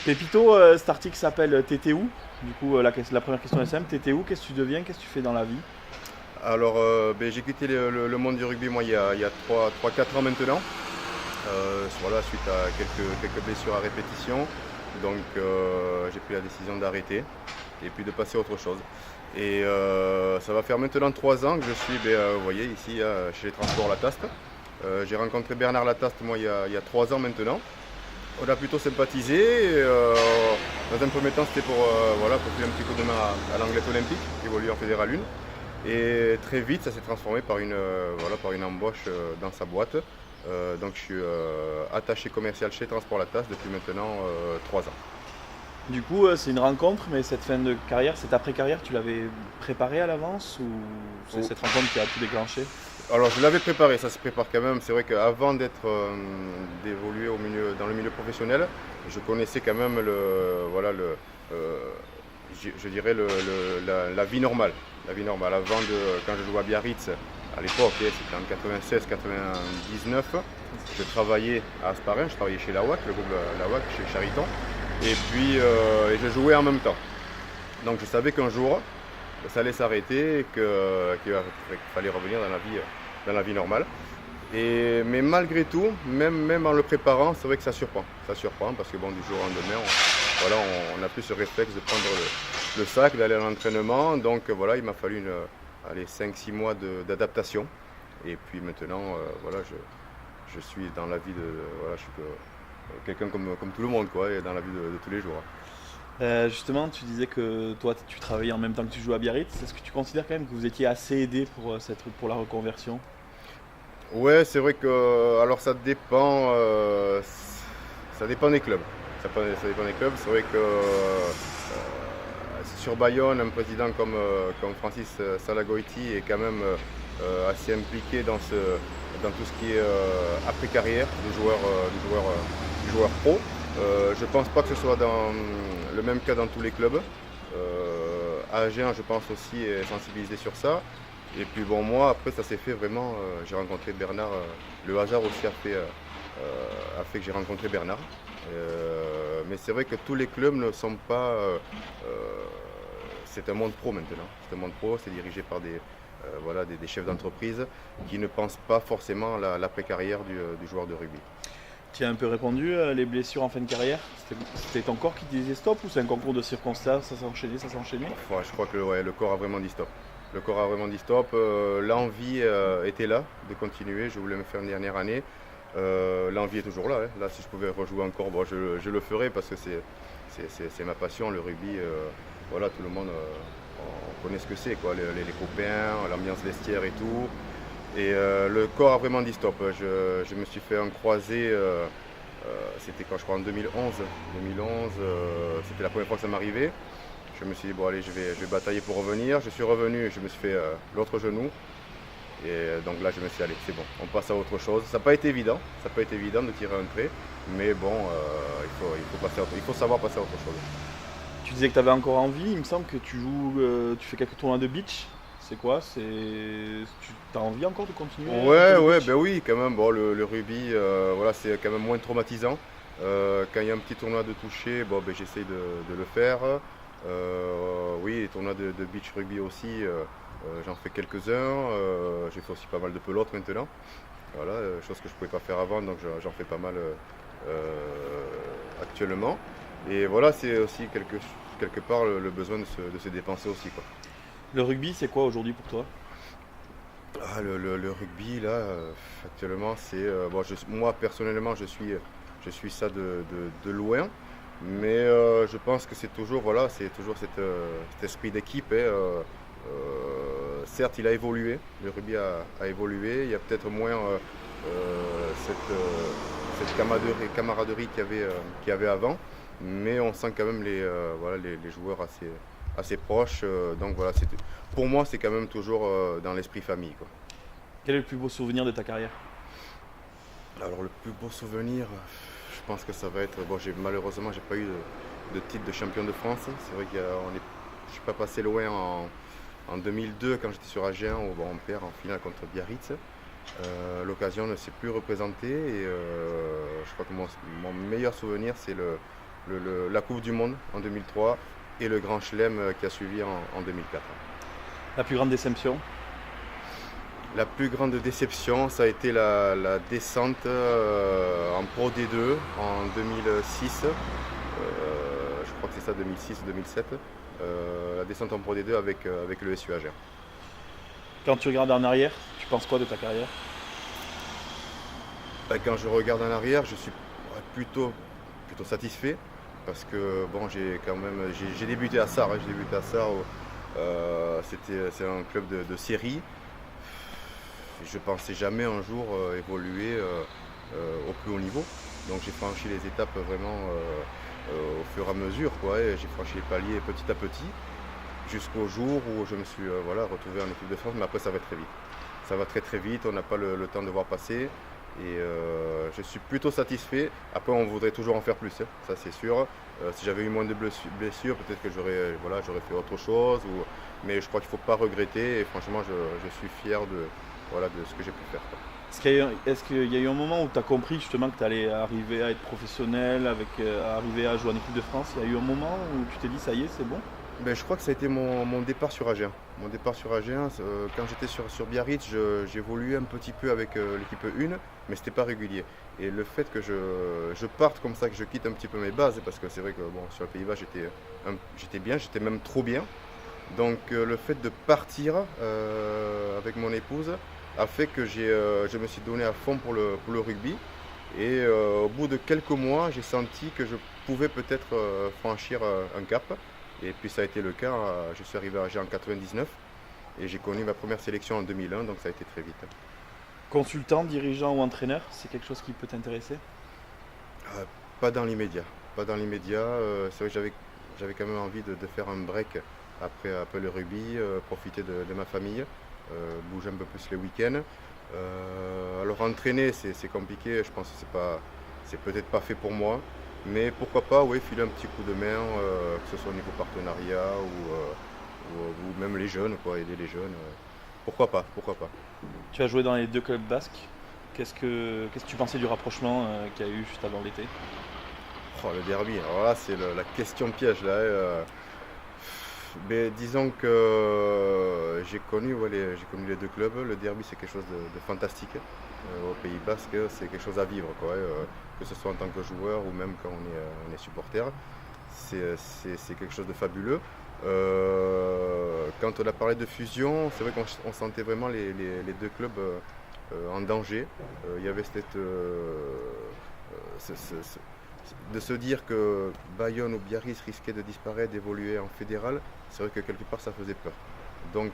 Pépito, cet article s'appelle T'étais où? Du coup, la première question est simple. T'étais où? Qu'est-ce que tu deviens? Qu'est-ce que tu fais dans la vie? Alors, j'ai quitté le monde du rugby moi il y a 3-4 ans maintenant. Voilà, suite à quelques blessures à répétition. Donc j'ai pris la décision d'arrêter et puis de passer à autre chose. Et ça va faire maintenant 3 ans que je suis, vous voyez ici, chez les Transports Lataste. J'ai rencontré Bernard Lataste moi il y a 3 ans maintenant. On a plutôt sympathisé. Dans un premier temps, c'était voilà, pour filer un petit coup de main à l'Anglette Olympique, qui évolue en Fédéral 1. Et très vite, ça s'est transformé par voilà, par une embauche dans sa boîte. Donc je suis attaché commercial chez Transport Latas depuis maintenant 3 ans. Du coup, c'est une rencontre, mais cette fin de carrière, cette après-carrière, tu l'avais préparée à l'avance ou c'est Oh. cette rencontre qui a tout déclenché? Alors je l'avais préparé, ça se prépare quand même. C'est vrai qu'avant d'évoluer dans le milieu professionnel, je connaissais quand même voilà, je dirais la vie normale. La vie normale. Quand je jouais à Biarritz, à l'époque, c'était en 96-99, je travaillais à Asparin, je travaillais chez Lawak, le groupe Lawak, chez Chariton. Et puis et je jouais en même temps. Donc je savais qu'un jour, ça allait s'arrêter et qu'il fallait revenir dans la vie normale. Mais malgré tout, même en le préparant, c'est vrai que ça surprend. Ça surprend parce que bon, du jour au lendemain, voilà, on n'a plus ce réflexe de prendre le sac, d'aller à l'entraînement. Donc voilà, il m'a fallu 5-6 mois d'adaptation. Et puis maintenant, voilà, je suis dans la vie voilà, je suis quelqu'un comme tout le monde, quoi, et dans la vie de tous les jours. Justement, tu disais que toi, tu travaillais en même temps que tu jouais à Biarritz. Est-ce que tu considères quand même que vous étiez assez aidé pour la reconversion? Ouais, c'est vrai que alors ça dépend des clubs. Ça dépend des clubs. C'est vrai que sur Bayonne, un président comme Francis Salagoiti est quand même assez impliqué dans tout ce qui est après-carrière du joueur pro. Je ne pense pas que ce soit dans le même cas dans tous les clubs. Agen, je pense aussi, est sensibilisé sur ça. Et puis bon, moi, après, ça s'est fait vraiment. J'ai rencontré Bernard. Le hasard aussi a fait que j'ai rencontré Bernard. Mais c'est vrai que tous les clubs ne sont pas. C'est un monde pro maintenant. C'est un monde pro, c'est dirigé par voilà, des chefs d'entreprise qui ne pensent pas forcément à l'après-carrière du joueur de rugby. Tu as un peu répondu, les blessures en fin de carrière? C'était ton corps qui te disait stop ou c'est un concours de circonstances, ça s'est enchaîné, ça s'est enchaîné? Ouais, je crois que ouais, le corps a vraiment dit stop. Le corps a vraiment dit stop. L'envie était là de continuer. Je voulais me faire une dernière année. L'envie est toujours là, hein. Là, si je pouvais rejouer encore, bon, je le ferais parce que c'est ma passion, le rugby. Voilà, tout le monde, on connaît ce que c'est, quoi, les copains, l'ambiance vestiaire et tout. Et le corps a vraiment dit stop. Je me suis fait un croisé, c'était quand je crois en 2011. 2011, c'était la première fois que ça m'arrivait. Je me suis dit, bon allez, je vais batailler pour revenir. Je suis revenu, je me suis fait l'autre genou. Et donc là, je me suis dit, allez, c'est bon, on passe à autre chose. Ça n'a pas été évident, de tirer un trait. Mais bon, il faut savoir passer à autre chose. Tu disais que tu avais encore envie, il me semble que tu joues, tu fais quelques tournois de beach. C'est quoi? Tu as envie encore de continuer un peu le Ouais, beach? ben oui, quand même. Bon, le rugby, voilà, c'est quand même moins traumatisant. Quand il y a un petit tournoi de toucher, bon, ben, j'essaye de le faire. Oui, les tournois de beach rugby aussi, j'en fais quelques-uns. J'ai fait aussi pas mal de pelote maintenant. Voilà, chose que je ne pouvais pas faire avant, donc j'en fais pas mal actuellement. Et voilà, c'est aussi quelque part le besoin de se dépenser aussi, quoi. Le rugby, c'est quoi aujourd'hui pour toi? Le rugby, là, actuellement, bon, moi, personnellement, je suis ça de loin. Mais je pense que c'est toujours, voilà, c'est toujours cet esprit d'équipe, hein. Certes, il a évolué, le rugby a évolué. Il y a peut-être moins cette camaraderie qu'il y avait avant. Mais on sent quand même voilà, les joueurs assez proches. Donc voilà, pour moi, c'est quand même toujours dans l'esprit famille, quoi. Quel est le plus beau souvenir de ta carrière? Alors le plus beau souvenir, je pense que ça va être. Bon, malheureusement, j'ai pas eu de titre de champion de France. C'est vrai je suis pas passé loin en 2002 quand j'étais sur Agen où bon, on perd en finale contre Biarritz. L'occasion ne s'est plus représentée et je crois que mon meilleur souvenir, c'est la Coupe du Monde en 2003 et le Grand Chelem qui a suivi en 2004. La plus grande déception? La plus grande déception, ça a été la descente en Pro D2 en 2006. Je crois que c'est ça, 2006 ou 2007. La descente en Pro D2 avec le SU Agen. Quand tu regardes en arrière, tu penses quoi de ta carrière? Quand je regarde en arrière, je suis plutôt satisfait parce que bon, j'ai débuté à Sarre. J'ai débuté à Sarre. C'est un club de série. Je ne pensais jamais un jour évoluer au plus haut niveau. Donc j'ai franchi les étapes vraiment au fur et à mesure, quoi, et j'ai franchi les paliers petit à petit jusqu'au jour où je me suis retrouvé en équipe de France. Mais après ça va très vite. Ça va très très vite, on n'a pas le temps de voir passer. Et je suis plutôt satisfait. Après on voudrait toujours en faire plus, hein, ça c'est sûr. Si j'avais eu moins de blessures, peut-être que j'aurais fait autre chose. Mais je crois qu'il ne faut pas regretter et franchement je suis fier de ce que j'ai pu faire. Est-ce qu'il y a eu un moment où tu as compris justement que tu allais arriver à être professionnel, arriver à jouer en équipe de France? Il y a eu un moment où tu t'es dit ça y est, c'est bon? Je crois que ça a été mon départ sur Agen. Mon départ sur Agen, quand j'étais sur Biarritz, j'évoluais un petit peu avec l'équipe 1, mais c'était pas régulier. Et le fait que je parte comme ça, que je quitte un petit peu mes bases, parce que c'est vrai que sur le Pays-Bas j'étais bien, j'étais même trop bien. Donc le fait de partir avec mon épouse a fait que je me suis donné à fond pour le rugby. Et au bout de quelques mois, j'ai senti que je pouvais peut-être franchir un cap. Et puis ça a été le cas, je suis arrivé à Agen en 99 et j'ai connu ma première sélection en 2001, donc ça a été très vite. Consultant, dirigeant ou entraîneur, c'est quelque chose qui peut t'intéresser? Pas dans l'immédiat. Pas dans l'immédiat. C'est vrai que j'avais quand même envie de faire un break après le rugby, profiter de ma famille, bouger un peu plus les week-ends. Alors entraîner, c'est compliqué, je pense que c'est peut-être pas fait pour moi. Mais pourquoi pas, oui, filer un petit coup de main, que ce soit au niveau partenariat ou même les jeunes, quoi, aider les jeunes. Pourquoi pas. Tu as joué dans les 2 clubs basques. Qu'est-ce que tu pensais du rapprochement qu'il y a eu juste avant l'été? Le derby, alors là c'est la question piège là. Mais disons que j'ai connu les 2 clubs. Le derby c'est quelque chose de fantastique. Au Pays Basque, c'est quelque chose à vivre, quoi, que ce soit en tant que joueur ou même quand on est supporter. C'est quelque chose de fabuleux. Quand on a parlé de fusion, c'est vrai qu'on sentait vraiment les 2 clubs en danger. Il y avait de se dire que Bayonne ou Biarritz risquaient de disparaître, d'évoluer en fédéral. C'est vrai que quelque part ça faisait peur. Donc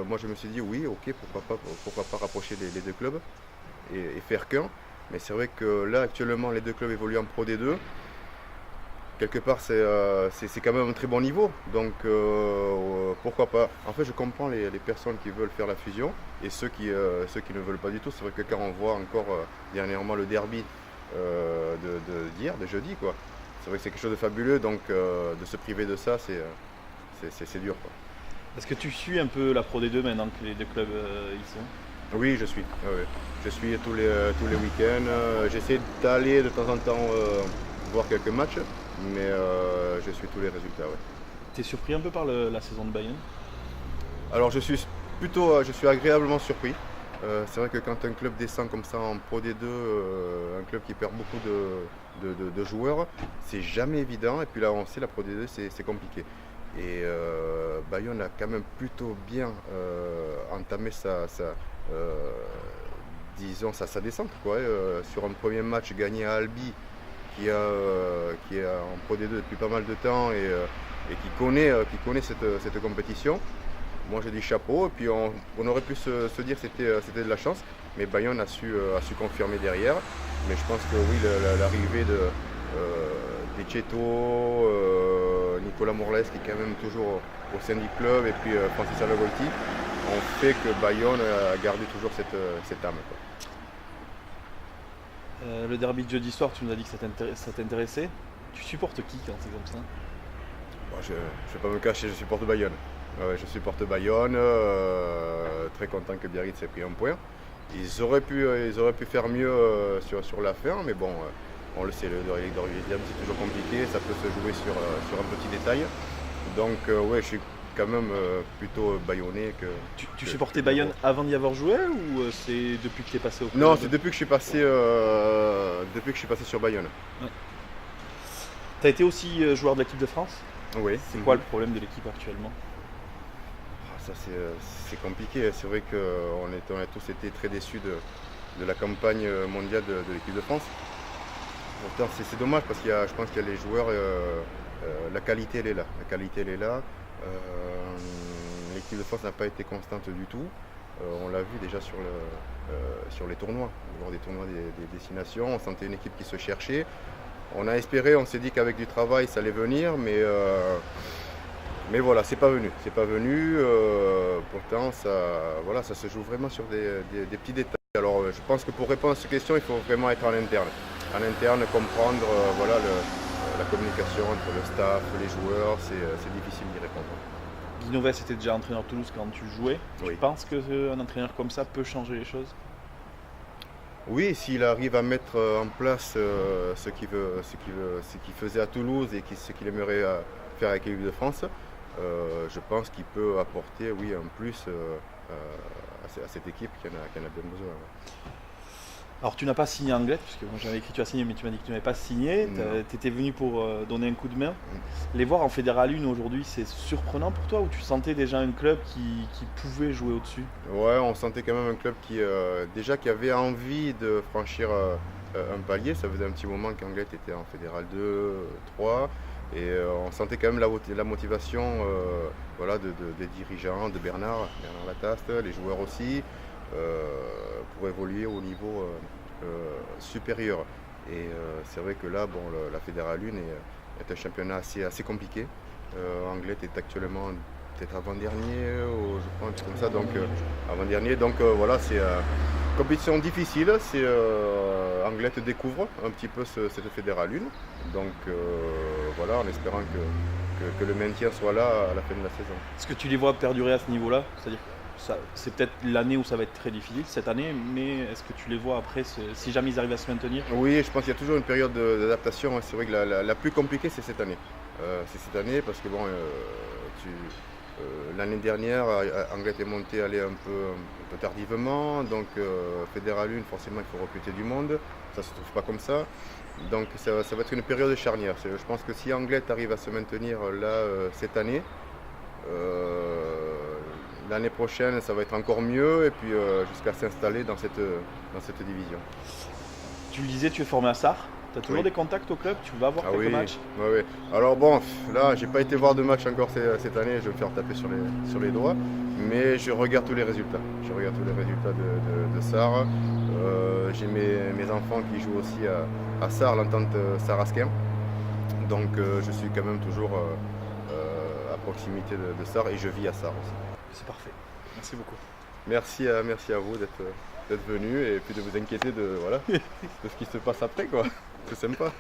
moi je me suis dit oui, ok, pourquoi pas rapprocher les 2 clubs et faire qu'un. Mais c'est vrai que là actuellement les 2 clubs évoluent en Pro D2. Quelque part c'est quand même un très bon niveau. Donc pourquoi pas. En fait je comprends les personnes qui veulent faire la fusion et ceux qui ne veulent pas du tout. C'est vrai que quand on voit encore dernièrement le derby de jeudi, quoi. C'est vrai que c'est quelque chose de fabuleux, donc de se priver de ça c'est dur, quoi. Est-ce que tu suis un peu la Pro D2 maintenant que les 2 clubs y sont? Oui, je suis. Ouais. Je suis tous les week-ends. J'essaie d'aller de temps en temps voir quelques matchs, mais je suis tous les résultats. Ouais. T'es surpris un peu par la saison de Bayonne? Alors je suis agréablement surpris. C'est vrai que quand un club descend comme ça en Pro D2, un club qui perd beaucoup de joueurs, c'est jamais évident. Et puis là on sait la Pro D2 c'est compliqué. Et Bayonne a quand même plutôt bien entamé sa descente, quoi. Sur un premier match gagné à Albi, qui est en Pro D2 depuis pas mal de temps et qui connaît cette compétition. Moi j'ai dit chapeau, et puis on aurait pu se dire que c'était de la chance, mais Bayonne a su confirmer derrière. Mais je pense que oui, l'arrivée des Cheto, Nicolas Morles qui est quand même toujours au sein du club, et puis Francis Alagolti, ont fait que Bayonne a gardé toujours cette âme, quoi. Le derby de jeudi soir, tu nous as dit que ça t'intéressait. Tu supportes qui quand c'est comme ça? Je ne vais pas me cacher, je supporte Bayonne. Ouais, je supporte Bayonne, très content que Biarritz ait pris un point. Ils auraient pu faire mieux sur la fin, mais bon, On le sait, le deuxième c'est toujours compliqué, ça peut se jouer sur un petit détail. Donc ouais, je suis quand même plutôt Bayonnais que. Tu supportais Bayonne avant d'y avoir joué ou c'est depuis que tu es passé au club? Non, c'est depuis que je suis passé sur Bayonne. Ouais. Tu as été aussi joueur de l'équipe de France? Oui. C'est quoi le problème de l'équipe actuellement? Ça c'est compliqué, c'est vrai qu'on a tous été très déçus de la campagne mondiale de l'équipe de France. Pourtant c'est dommage parce je pense qu'il y a les joueurs, la qualité elle est là. L'équipe de France n'a pas été constante du tout. On l'a vu déjà sur les tournois, lors des tournois des destinations, on sentait une équipe qui se cherchait. On a espéré, on s'est dit qu'avec du travail ça allait venir, mais voilà, c'est pas venu. Pourtant, ça se joue vraiment sur des petits détails. Alors, je pense que pour répondre à cette question, il faut vraiment être en interne. En interne, comprendre la communication entre le staff, les joueurs, c'est difficile d'y répondre. Guy Novès était déjà entraîneur de Toulouse quand tu jouais. Oui. Tu penses qu'un entraîneur comme ça peut changer les choses? Oui, s'il arrive à mettre en place ce qu'il faisait à Toulouse et ce qu'il aimerait faire avec l'équipe de France, je pense qu'il peut apporter un plus à cette équipe qui en a bien besoin. Alors tu n'as pas signé Anglet, puisque moi j'avais écrit que tu as signé, mais tu m'as dit que tu n'avais pas signé. Tu étais venu pour donner un coup de main. Les voir en Fédéral 1 aujourd'hui, c'est surprenant pour toi ou tu sentais déjà un club qui pouvait jouer au-dessus? Ouais, on sentait quand même un club qui avait envie de franchir un palier. Ça faisait un petit moment qu'Anglet était en Fédéral 2, 3. Et on sentait quand même la motivation des dirigeants, de Bernard Lataste, les joueurs aussi, pour évoluer au niveau supérieur. Et c'est vrai que là, la Fédéral 1 est un championnat assez compliqué. Anglet est actuellement peut-être avant-dernier, je crois, un truc comme ça, donc avant-dernier. Donc voilà, c'est une compétition difficile. Anglet découvre un petit peu cette Fédéral 1. Donc voilà, en espérant que le maintien soit là à la fin de la saison. Est-ce que tu les vois perdurer à ce niveau-là? C'est-à-dire c'est peut-être l'année où ça va être très difficile, cette année, mais est-ce que tu les vois après, si jamais ils arrivent à se maintenir? Oui, je pense qu'il y a toujours une période d'adaptation. C'est vrai que la plus compliquée, c'est cette année. Parce que l'année dernière, Anglet est monté aller un peu tardivement, donc Fédéral 1, forcément il faut recruter du monde, ça ne se trouve pas comme ça. Donc ça va être une période charnière. Je pense que si Anglet arrive à se maintenir là cette année, l'année prochaine ça va être encore mieux et puis jusqu'à s'installer dans cette division. Tu le disais, tu es formé à Sarre. Tu as toujours des contacts au club? Tu vas voir quelques matchs? Oui. Alors là, j'ai pas été voir de match encore cette année, je vais me faire taper sur les doigts, mais je regarde tous les résultats. De Sarre. J'ai mes enfants qui jouent aussi à Sarre, l'entente Sarre-Asquin. Donc je suis quand même toujours à proximité de Sarre et je vis à Sarre aussi. C'est parfait. Merci beaucoup. Merci à vous d'être venu et puis de vous inquiéter de ce qui se passe après, quoi. C'est sympa.